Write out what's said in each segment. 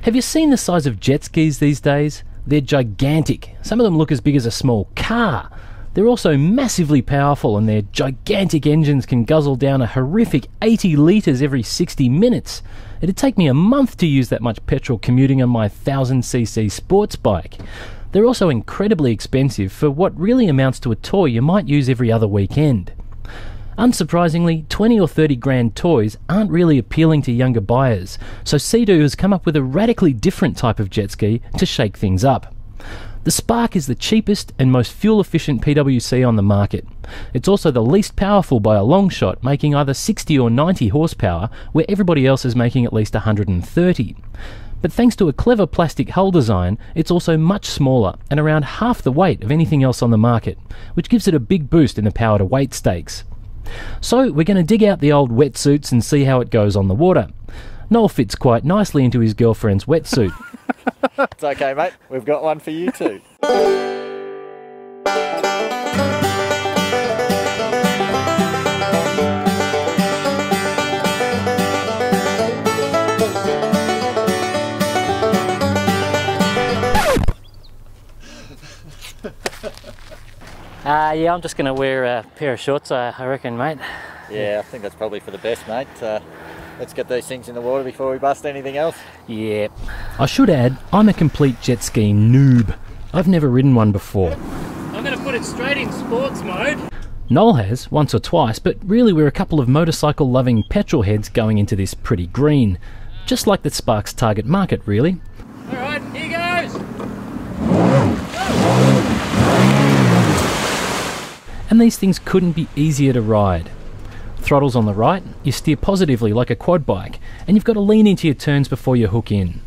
Have you seen the size of jet skis these days? They're gigantic. Some of them look as big as a small car. They're also massively powerful, and their gigantic engines can guzzle down a horrific 80 litres every 60 minutes. It'd take me a month to use that much petrol commuting on my 1000cc sports bike. They're also incredibly expensive for what really amounts to a toy you might use every other weekend. Unsurprisingly, 20 or 30 grand toys aren't really appealing to younger buyers, so Sea-Doo has come up with a radically different type of jet ski to shake things up. The Spark is the cheapest and most fuel-efficient PWC on the market. It's also the least powerful by a long shot, making either 60 or 90 horsepower, where everybody else is making at least 130. But thanks to a clever plastic hull design, it's also much smaller and around half the weight of anything else on the market, which gives it a big boost in the power to weight stakes. So we're going to dig out the old wetsuits and see how it goes on the water. Noel fits quite nicely into his girlfriend's wetsuit. It's okay, mate. We've got one for you too. Yeah, I'm just going to wear a pair of shorts, I reckon, mate. Yeah, I think that's probably for the best, mate. Let's get these things in the water before we bust anything else. Yeah. I should add, I'm a complete jet ski noob. I've never ridden one before. I'm going to put it straight in sports mode. Noel has, once or twice, but really we're a couple of motorcycle-loving petrol heads going into this pretty green. Just like the Spark's target market, really. Alright, here goes! And these things couldn't be easier to ride. Throttle's on the right, you steer positively like a quad bike, and you've got to lean into your turns before you hook in.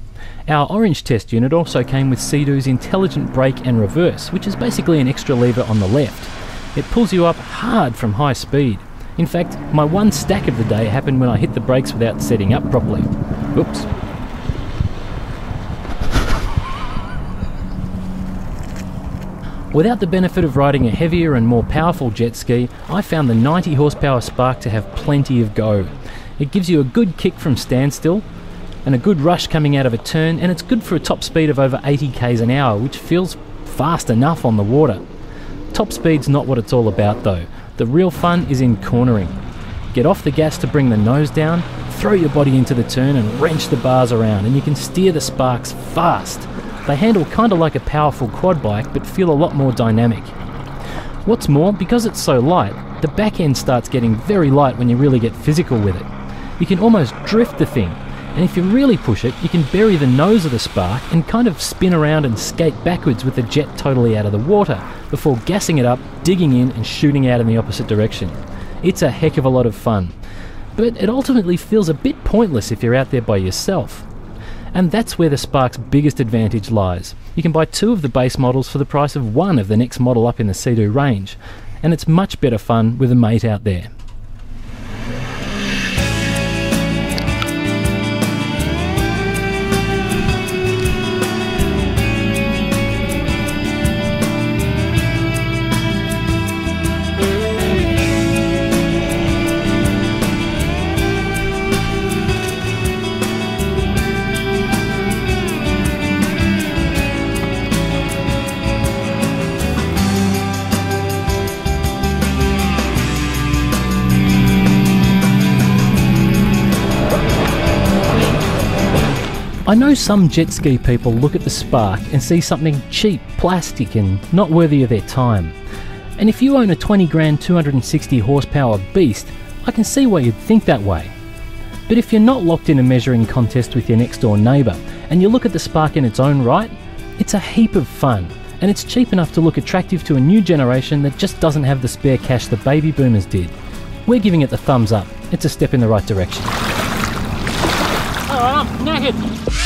Our orange test unit also came with Sea-Doo's intelligent brake and reverse, which is basically an extra lever on the left. It pulls you up hard from high speed. In fact, my one stack of the day happened when I hit the brakes without setting up properly. Oops. Without the benefit of riding a heavier and more powerful jet ski, I found the 90 horsepower Spark to have plenty of go. It gives you a good kick from standstill and a good rush coming out of a turn, and it's good for a top speed of over 80 k's an hour, which feels fast enough on the water. Top speed's not what it's all about though. The real fun is in cornering. Get off the gas to bring the nose down, throw your body into the turn and wrench the bars around, and you can steer the Sparks fast. They handle kind of like a powerful quad bike, but feel a lot more dynamic. What's more, because it's so light, the back end starts getting very light when you really get physical with it. You can almost drift the thing, and if you really push it, you can bury the nose of the Spark and kind of spin around and skate backwards with the jet totally out of the water, before gassing it up, digging in and shooting out in the opposite direction. It's a heck of a lot of fun, but it ultimately feels a bit pointless if you're out there by yourself. And that's where the Spark's biggest advantage lies. You can buy 2 of the base models for the price of 1 of the next model up in the Sea-Doo range, and it's much better fun with a mate out there. I know some jet ski people look at the Spark and see something cheap, plastic and not worthy of their time. And if you own a 20 grand 260 horsepower beast, I can see why you'd think that way. But if you're not locked in a measuring contest with your next door neighbour and you look at the Spark in its own right, it's a heap of fun, and it's cheap enough to look attractive to a new generation that just doesn't have the spare cash the baby boomers did. We're giving it the thumbs up. It's a step in the right direction. Oh, I'm knackered.